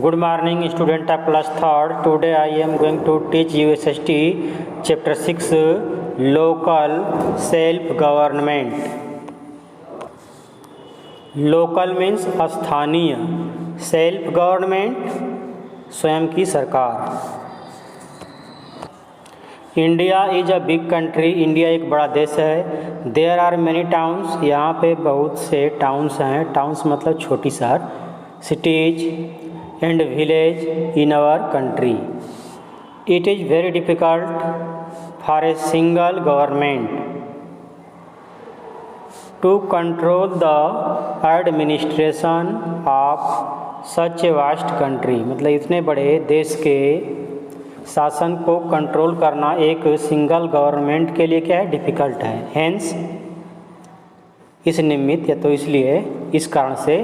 Good morning, student of class third. Today I am going to teach you SST chapter 6 local self government. Local means स्थानीय, self government स्वयं की सरकार. India is a big country. India एक बड़ा देश है. There are many towns. यहाँ पे बहुत से टाउन्स हैं. टाउन्स मतलब छोटी शहर. Cities and village in our country. It is very difficult for a single government to control the administration of such a vast country. मतलब इतने बड़े देश के शासन को कंट्रोल करना एक सिंगल गवर्नमेंट के लिए क्या है, डिफ़िकल्ट है. हेंस इस निमित्त या तो इसलिए इस कारण से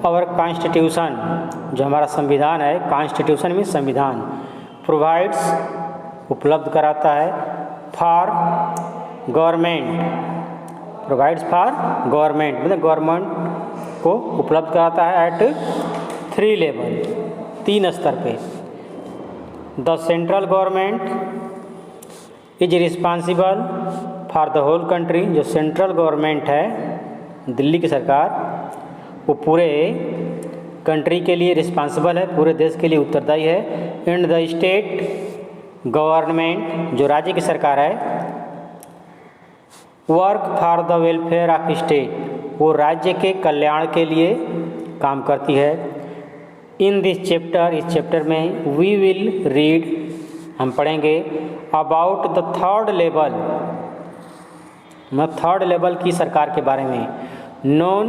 और कॉन्स्टिट्यूशन जो हमारा संविधान है, कॉन्स्टिट्यूशन में संविधान प्रोवाइड्स उपलब्ध कराता है for government. Provides for government मतलब गवर्नमेंट को उपलब्ध कराता है एट 3 लेवल, 3 स्तर पे. The central government is responsible for the whole country. जो सेंट्रल गवर्नमेंट है, दिल्ली की सरकार, वो पूरे कंट्री के लिए रिस्पॉन्सिबल है, पूरे देश के लिए उत्तरदायी है. एंड द स्टेट गवर्नमेंट जो राज्य की सरकार है, work for the welfare of state, वो राज्य के कल्याण के लिए काम करती है. इन दिस चैप्टर, इस चैप्टर में वी विल रीड, हम पढ़ेंगे अबाउट द थर्ड लेवल, मतलब थर्ड लेवल की सरकार के बारे में, known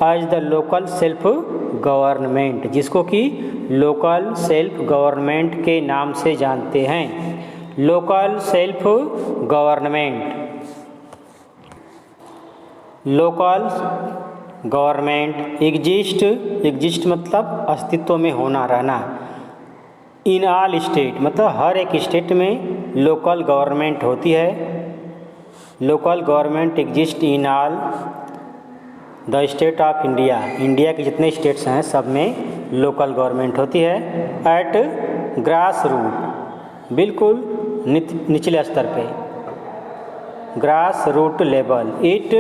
as the local self government, जिसको कि लोकल सेल्फ गवर्नमेंट के नाम से जानते हैं. Local self government. Local government exist मतलब अस्तित्व में होना, रहना. इन ऑल स्टेट मतलब हर एक स्टेट में लोकल गवर्नमेंट होती है. Local government exist in all the state of India. India के जितने स्टेट्स हैं सब में लोकल गवर्नमेंट होती है. एट ग्रास रूट, बिल्कुल निचले स्तर पे, grass root level. It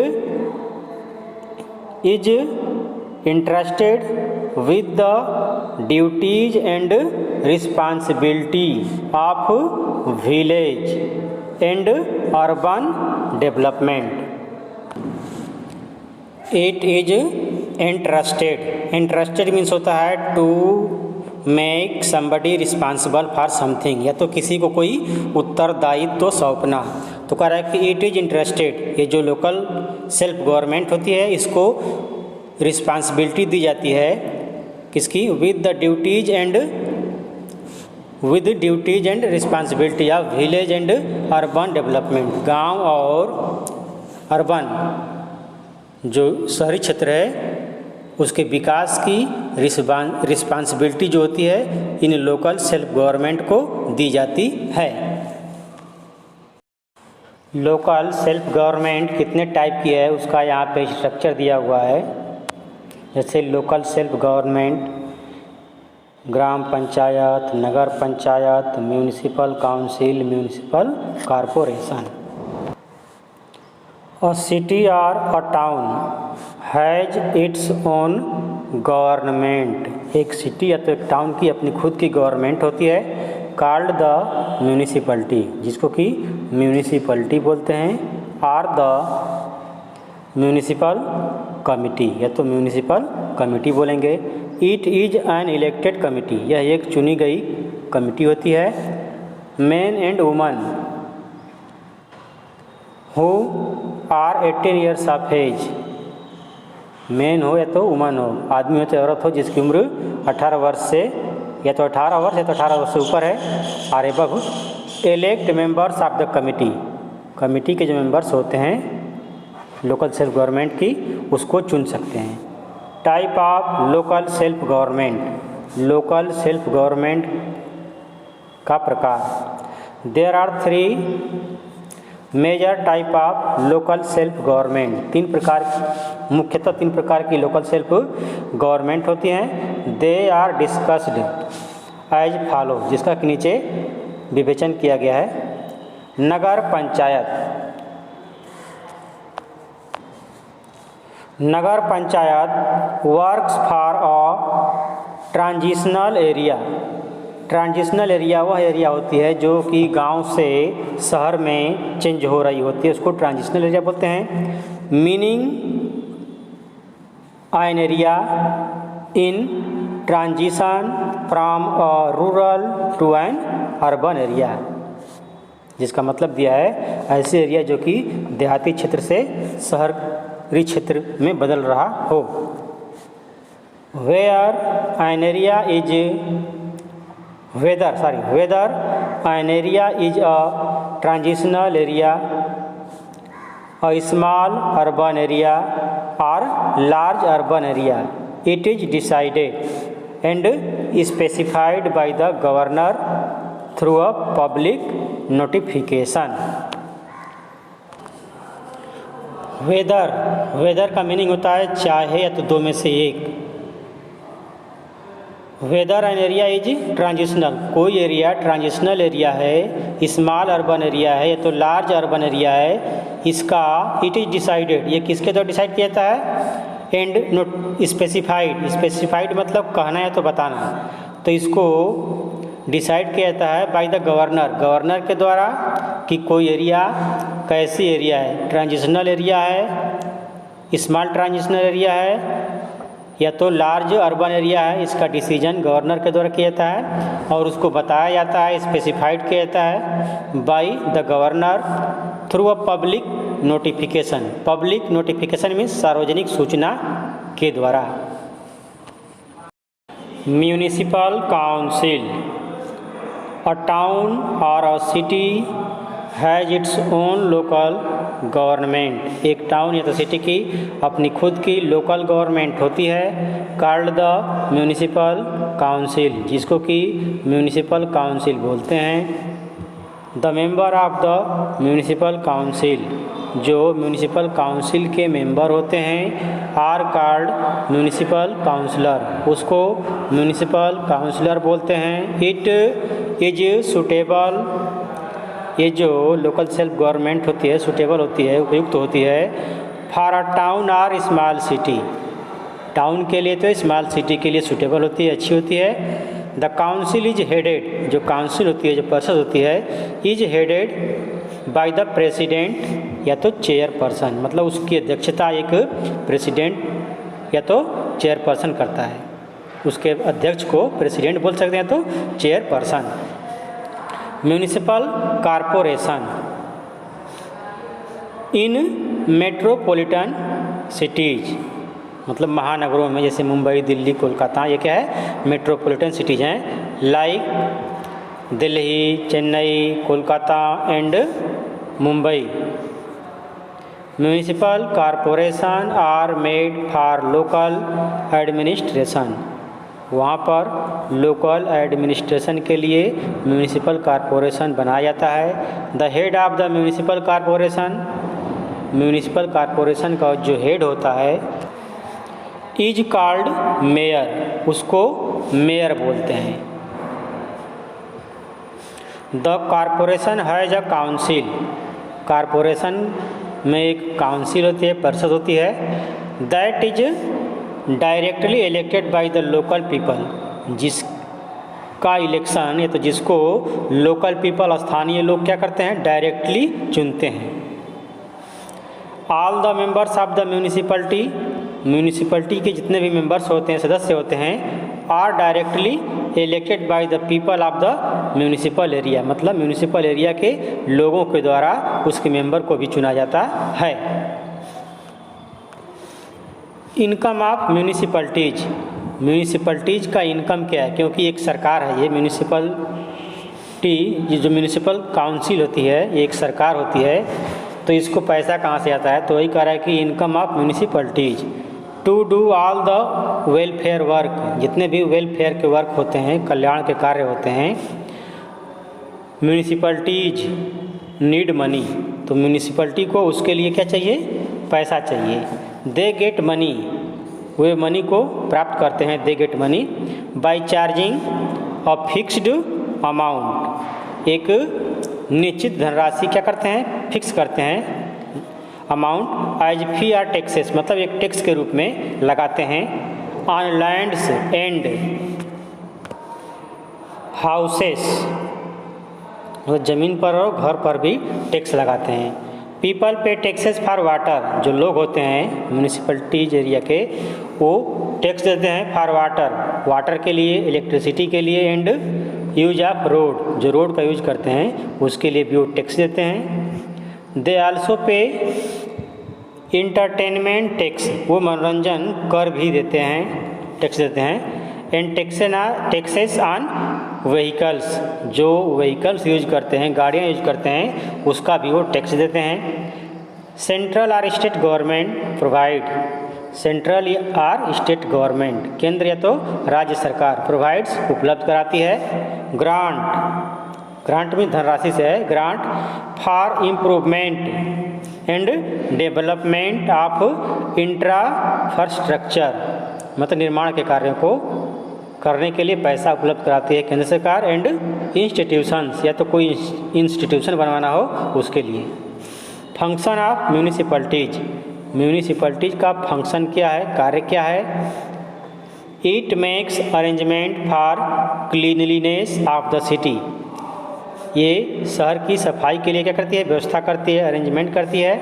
is interested with the duties and responsibility of village and urban development. It is interested means होता है to make somebody responsible for something, या तो किसी को कोई उत्तरदायित्व तो सौंपना. तो कह रहा है कि इट इज इंटरेस्टेड, ये जो लोकल सेल्फ गवर्नमेंट होती है इसको रिस्पॉन्सिबिलिटी दी जाती है किसकी, with duties and responsibility of village and urban development. गांव और अर्बन जो शहरी क्षेत्र है उसके विकास की रिस्पॉन्सिबिलिटी जो होती है इन लोकल सेल्फ गवर्नमेंट को दी जाती है. लोकल सेल्फ गवर्नमेंट कितने टाइप की है उसका यहाँ पे स्ट्रक्चर दिया हुआ है. जैसे local self government, gram panchayat, nagar panchayat, municipal council, municipal corporation. A city or a town has its own government. एक सिटी या तो एक टाउन की अपनी खुद की गवर्नमेंट होती है, कॉल्ड द म्यूनिसिपलिटी, जिसको कि म्यूनिसिपलिटी बोलते हैं, और द म्यूनिसिपल कमिटी, या तो म्यूनिसिपल कमिटी बोलेंगे. It is an elected committee, यह एक चुनी गई कमिटी होती है. Man and woman who are 18 years of age, man हो या तो वुमन हो, आदमी हो या औरत हो, जिसकी उम्र 18 वर्ष से या तो 18 वर्ष या तो 18 वर्ष से ऊपर है, और above, elect members of the committee, committee के जो मेंबर्स होते हैं लोकल सेल्फ गवर्नमेंट की उसको चुन सकते हैं. Type of local self government. Local self government का प्रकार. There are 3 major type of local self government, मुख्यतः तीन प्रकार की लोकल सेल्फ गवर्नमेंट होती हैं। They are discussed as follow, जिसका के नीचे विवेचन किया गया है। Nagar panchayat, nagar panchayat works for a transitional area. Transitional area वह एरिया होती है जो कि गांव से शहर में चेंज हो रही होती है, उसको ट्रांजिशनल एरिया बोलते हैं। Meaning an area in transition from a rural to an urban area, जिसका मतलब दिया है ऐसे एरिया जो कि देहाती क्षेत्र से शहरी क्षेत्र में बदल रहा हो। Where an area is whether an area is a transitional area, a small urban area or large urban area, it is decided and specified by the governor through a public notification. Whether का मीनिंग होता है चाहे या तो दो में से एक। Whether an area is transitional, कोई एरिया ट्रांजिशनल एरिया है, स्मॉल अर्बन एरिया है या तो लार्ज अर्बन एरिया है, इसका इट इज डिसाइडेड, ये किसके द्वारा डिसाइड किया जाता है। एंड नोट स्पेसिफाइड मतलब कहना है तो बताना, तो इसको डिसाइड किया जाता है बाय द गवर्नर के द्वारा कि कोई एरिया कैसी एरिया है, ट्रांजिशनल एरिया है, स्मॉल ट्रांजिशनल एरिया है या तो लार्ज अर्बन एरिया है, इसका डिसीजन गवर्नर के द्वारा किया जाता है और उसको बताया जाता है, स्पेसिफाइड किया जाता है by the governor through a public notification. Public notification means सार्वजनिक सूचना के द्वारा। म्यूनिसिपल काउंसिल, अ टाउन और अ city has its own local government, एक टाउन या तो सिटी की अपनी खुद की लोकल गवर्नमेंट होती है। कॉल्ड द म्यूनिसिपल काउंसिल, जिसको कि म्यूनिसिपल काउंसिल बोलते हैं। The member of the municipal council, जो म्यूनिसिपल काउंसिल के मेंबर होते हैं, आर कॉल्ड म्यूनिसिपल काउंसलर, उसको म्यूनिसिपल काउंसलर बोलते हैं। इट इज सुटेबल, ये जो लोकल सेल्फ गवर्नमेंट होती है सूटेबल होती है, उपयुक्त होती है फॉर अ टाउन और स्मॉल सिटी, टाउन के लिए तो स्मॉल सिटी के लिए सूटेबल होती है, अच्छी होती है। द काउंसिल इज हेडेड, जो काउंसिल होती है, जो परिषद होती है, is headed by the president या तो चेयरपर्सन, मतलब उसकी अध्यक्षता एक प्रेसिडेंट या तो चेयरपर्सन करता है, उसके अध्यक्ष को प्रेसिडेंट बोल सकते हैं तो chairperson. Municipal corporation, in metropolitan cities, मतलब महानगरों में जैसे मुंबई, दिल्ली, कोलकाता, ये क्या है मेट्रोपॉलिटन सिटीज हैं। Like Delhi, Chennai, Kolkata and Mumbai. Municipal corporation are made for local administration, वहाँ पर लोकल एडमिनिस्ट्रेशन के लिए म्यूनिसिपल कॉरपोरेशन बनाया जाता है। The head of the municipal corporation, municipal corporation का जो हेड होता है, इज कॉल्ड मेयर, उसको मेयर बोलते हैं। The corporation has a council, corporation में एक काउंसिल होती है, परिषद होती है। That is directly elected by the local people, जिसका इलेक्शन या तो जिसको लोकल पीपल स्थानीय लोग क्या करते हैं डायरेक्टली चुनते हैं। All the members of the municipality, municipality के जितने भी मेंबर्स होते हैं, सदस्य होते हैं, are directly elected by the people of the municipal area, मतलब म्यूनिसिपल एरिया के लोगों के द्वारा उसके मेंबर को भी चुना जाता है। इनकम ऑफ म्यूनिसिपलिटीज, म्यूनिसिपलिटीज का इनकम क्या है, क्योंकि एक सरकार है ये म्यूनिसिपलिटी, ये जो म्यूनिसिपल काउंसिल होती है ये एक सरकार होती है, तो इसको पैसा कहाँ से आता है, तो वही कह रहा है कि income of municipalities to do all the welfare work, जितने भी वेलफेयर के वर्क होते हैं, कल्याण के कार्य होते हैं, म्यूनिसिपलिटीज नीड मनी, तो म्यूनिसिपैलिटी को उसके लिए क्या चाहिए, पैसा चाहिए। दे गेट मनी, वे मनी को प्राप्त करते हैं, they get money by charging a fixed amount, एक निश्चित धनराशि क्या करते हैं, फिक्स करते हैं amount as fee or taxes, मतलब एक टैक्स के रूप में लगाते हैं ऑन लैंड्स एंड हाउसेस, मतलब ज़मीन पर और घर पर भी टैक्स लगाते हैं। People pay taxes for water, जो लोग होते हैं म्यूनिसिपैलिटीज एरिया के वो टैक्स देते हैं फॉर वाटर, वाटर के लिए, इलेक्ट्रिसिटी के लिए, एंड यूज ऑफ रोड, जो रोड का यूज करते हैं उसके लिए भी वो टैक्स देते हैं। दे आल्सो पे इंटरटेनमेंट टैक्स, वो मनोरंजन कर भी देते हैं, टैक्स देते हैं। एंड टैक्सेस ऑन व्हीकल्स, जो व्हीकल्स यूज करते हैं, गाड़ियाँ यूज करते हैं, उसका भी वो टैक्स देते हैं। सेंट्रल और स्टेट गवर्नमेंट प्रोवाइड, सेंट्रल और स्टेट गवर्नमेंट, केंद्र या तो राज्य सरकार प्रोवाइड्स, उपलब्ध कराती है। ग्रांट, ग्रांट में धनराशि से है, grant for improvement and development of infrastructure, मतलब निर्माण के कार्यों को करने के लिए पैसा उपलब्ध कराती है केंद्र सरकार। एंड इंस्टीट्यूशंस, या तो कोई इंस्टीट्यूशन बनवाना हो उसके लिए। फंक्शन ऑफ म्यूनिसिपैलिटीज, म्यूनिसिपैलिटीज का फंक्शन क्या है, कार्य क्या है। It makes arrangement for cleanliness of the city, ये शहर की सफाई के लिए क्या करती है, व्यवस्था करती है, अरेंजमेंट करती है।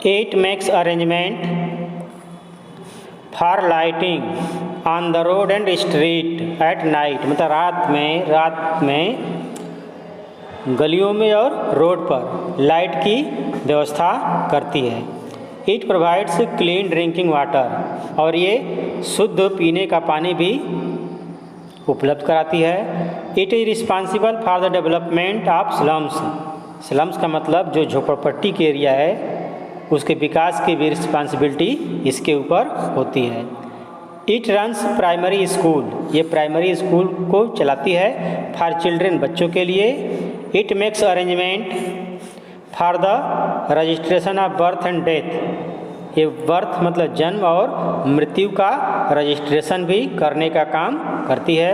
It makes arrangement for lighting on the road and street at night, मतलब रात में गलियों में और रोड पर लाइट की व्यवस्था करती है। It provides clean drinking water, और ये शुद्ध पीने का पानी भी उपलब्ध कराती है। It is responsible for the development of slums, slums का मतलब जो झोपड़पट्टी के एरिया है उसके विकास की भी रिस्पॉन्सिबिलिटी इसके ऊपर होती है। इट रन्स प्राइमरी स्कूल, ये प्राइमरी स्कूल को चलाती है फॉर चिल्ड्रेन, बच्चों के लिए। It makes arrangement for the registration of birth and death, ये बर्थ मतलब जन्म और मृत्यु का रजिस्ट्रेशन भी करने का काम करती है।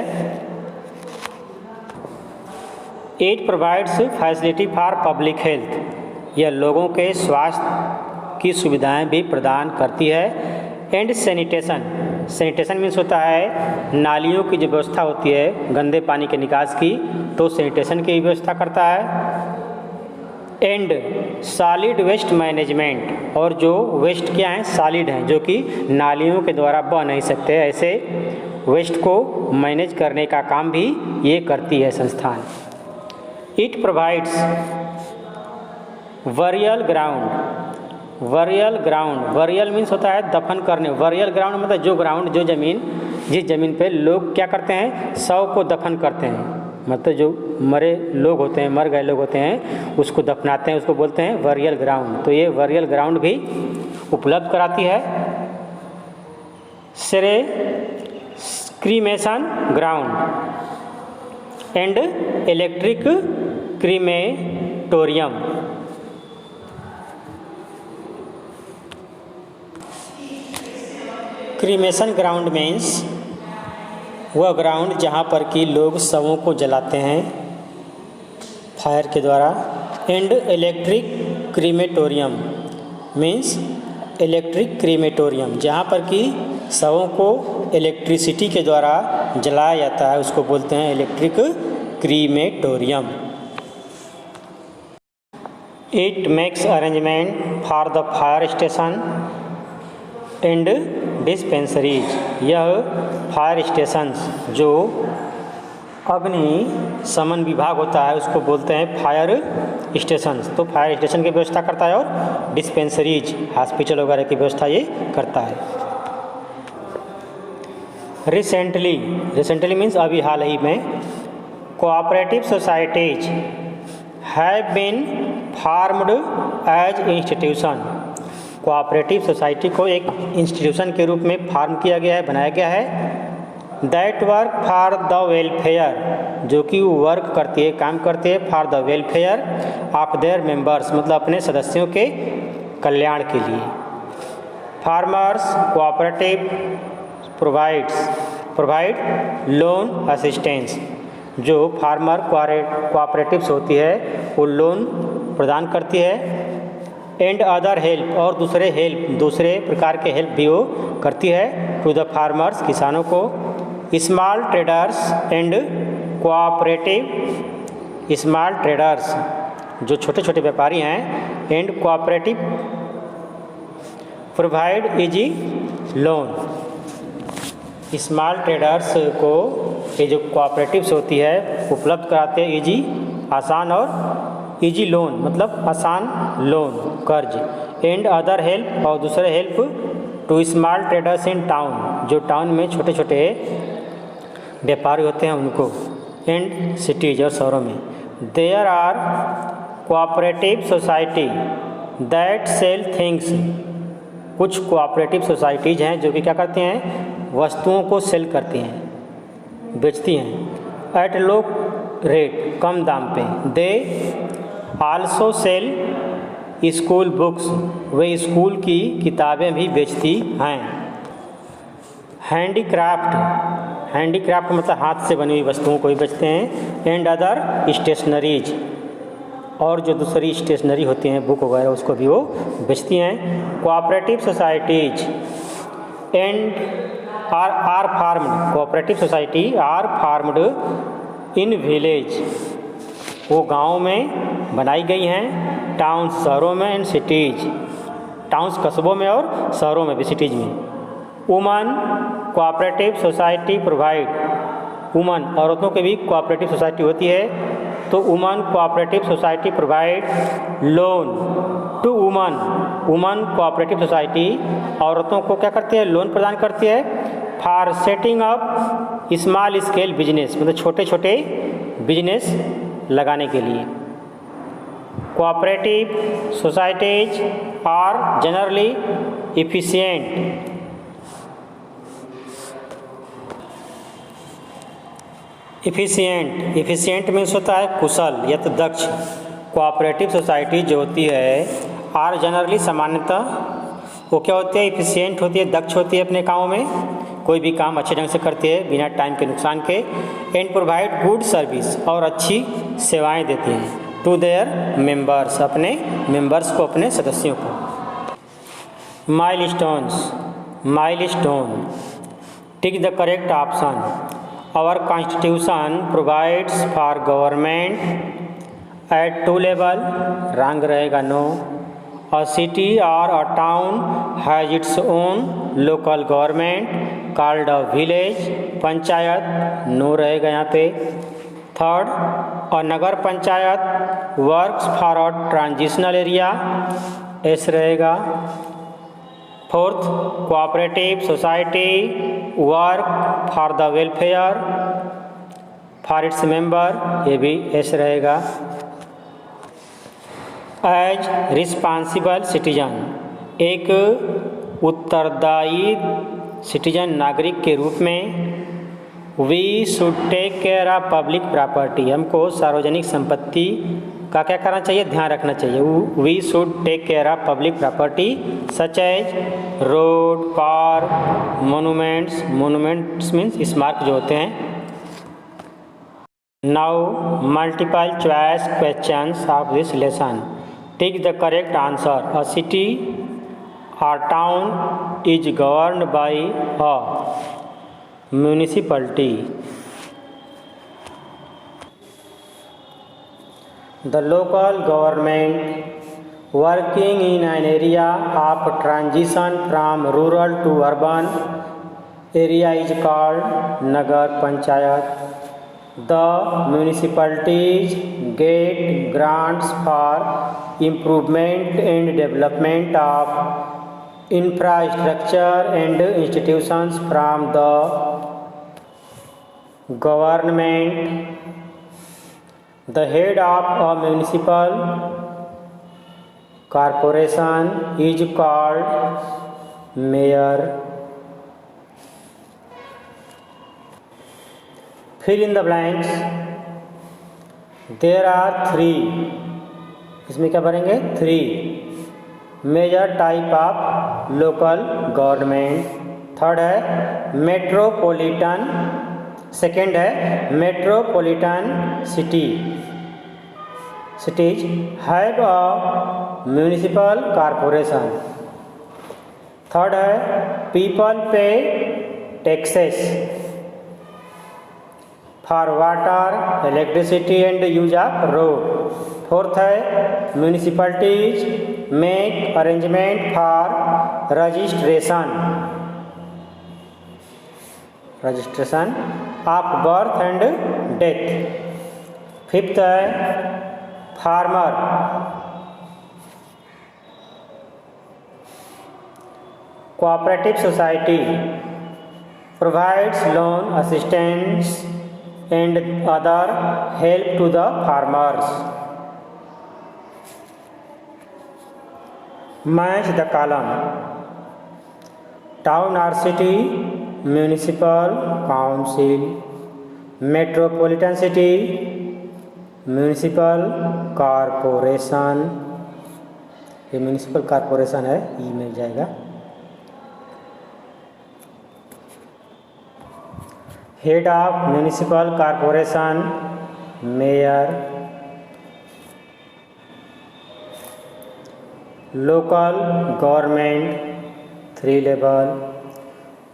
It provides facility for public health, यह लोगों के स्वास्थ्य की सुविधाएं भी प्रदान करती है। एंड सैनिटेशन, सैनिटेशन मीन्स होता है नालियों की जो व्यवस्था होती है गंदे पानी के निकास की, तो सैनिटेशन की व्यवस्था करता है। एंड सॉलिड वेस्ट मैनेजमेंट, और जो वेस्ट क्या हैं, सॉलिड हैं, जो कि नालियों के द्वारा बह नहीं सकते, ऐसे वेस्ट को मैनेज करने का काम भी ये करती है संस्थान। It provides burial ground, burial ground, burial means होता है दफन करने, वरियल ग्राउंड मतलब जो ग्राउंड, जो ज़मीन, जिस ज़मीन पे लोग क्या करते हैं, शव को दफन करते हैं, मतलब जो मरे लोग होते हैं, मर गए लोग होते हैं, उसको दफनाते हैं, उसको बोलते हैं वरियल ग्राउंड। तो ये वरियल ग्राउंड भी उपलब्ध कराती है। सेरे cremation ground and electric crematorium, cremation ground means वह ग्राउंड जहाँ पर कि लोग शवों को जलाते हैं फायर के द्वारा। And electric crematorium means electric crematorium, जहाँ पर कि शवों को इलेक्ट्रिसिटी के द्वारा जलाया जाता है, उसको बोलते हैं electric crematorium. It makes arrangement for the fire station and dispensaries, यह फायर स्टेशंस, जो अग्नि शमन विभाग होता है उसको बोलते हैं फायर स्टेशंस, तो फायर स्टेशन की व्यवस्था करता है। और डिस्पेंसरीज, हॉस्पिटल वगैरह की व्यवस्था ये करता है। रिसेंटली, रिसेंटली मीन्स अभी हाल ही में, cooperative societies have been formed as institution, cooperative society को एक इंस्टीट्यूशन के रूप में फॉर्म किया गया है, बनाया गया है। That work for the welfare, जो कि वर्क करती है, काम करते हैं, for the welfare of their members, मतलब अपने सदस्यों के कल्याण के लिए। Farmers cooperative provide loan assistance, जो फार्मर कोऑपरेटिव्स होती है वो लोन प्रदान करती है। एंड अदर हेल्प, और दूसरे प्रकार के हेल्प भी वो करती है टू द फार्मर्स, किसानों को। Small traders and cooperative, small traders जो छोटे छोटे व्यापारी हैं, and cooperative provide easy loan, small traders को ये जो कोऑपरेटिव्स होती है उपलब्ध कराते हैं इजी, आसान, और इजी लोन मतलब आसान लोन, कर्ज। एंड अदर हेल्प, और दूसरे help to small traders in town, जो टाउन में छोटे छोटे व्यापारी होते हैं उनको। एंड सिटीज, और शहरों में। There are cooperative society that sell things, कुछ कोऑपरेटिव सोसाइटीज़ हैं जो कि क्या करते हैं, वस्तुओं को सेल करती हैं, बेचती हैं। एट लो रेट, कम दाम पे। They also sell school books, वे स्कूल की किताबें भी बेचती हैं। हैंडीक्राफ्ट मतलब हाथ से बनी हुई वस्तुओं को भी बेचते हैं। एंड अदर स्टेशनरीज, और जो दूसरी स्टेशनरी होती हैं, बुक वगैरह, उसको भी वो बेचती हैं। Cooperative societies and are formed, cooperative society are formed in village, वो गाँव में बनाई गई हैं। टाउन्स, शहरों में। एंड सिटीज, टाउन्स कस्बों में, और शहरों में भी, सिटीज में। Woman cooperative society provide, woman औरतों की भी कोऑपरेटिव सोसाइटी होती है, तो woman cooperative society provide loan to woman cooperative society औरतों को क्या करती है, लोन प्रदान करती है। For setting up small scale business, मतलब छोटे छोटे बिजनेस लगाने के लिए। Cooperative societies are generally efficient, efficient means होता है कुशल या तो दक्ष। कोऑपरेटिव सोसाइटी जो होती है, आर जनरली सामान्यतः वो क्या होती है, इफिशिएंट होती है, दक्ष होती है अपने कामों में, कोई भी काम अच्छे ढंग से करती है बिना टाइम के नुकसान के। एंड प्रोवाइड गुड सर्विस, और अच्छी सेवाएं देती हैं टू देयर मेंबर्स, अपने मेंबर्स को, अपने सदस्यों को। Milestone, tick the correct option. Our constitution provides for government at 2 level, रंग रहेगा no. A city or a town has its own local government called a village, panchayat नो रहेगा यहाँ पे। Third, a nagar panchayat works for a transitional area, एस रहेगा। Fourth, cooperative society work for the welfare for its member, ये भी S रहेगा। As responsible citizen, एक उत्तरदायी सिटीजन नागरिक के रूप में। We should take care of public property, हमको सार्वजनिक संपत्ति का क्या करना चाहिए, ध्यान रखना चाहिए। We should take care of public property such as road, park, monuments means स्मारक जो होते हैं। Now multiple choice questions of this lesson, tick the correct answer. A city or town is governed by a municipality. The local government working in an area of transition from rural to urban area is called Nagar Panchayat. The municipalities get grants for improvement and development of infrastructure and institutions from the government. The head of a municipal corporation is called mayor. Fill in the blanks. There are 3, इसमें क्या भरेंगे 3 major type of local government. Third है metropolitan, second है metropolitan cities have a municipal corporation. Third है people pay taxes for water, electricity and use of road. Fourth है municipalities make arrangement for registration of birth and death. Fifth है farmer cooperative society provides loan assistance and other help to the farmers. Match the column. Town or city, municipal council, metropolitan city, municipal corporation। ये municipal corporation है, ई मिल जाएगा। Head of municipal corporation mayor. Local government 3 level.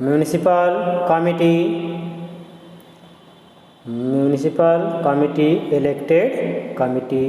Municipal committee elected committee.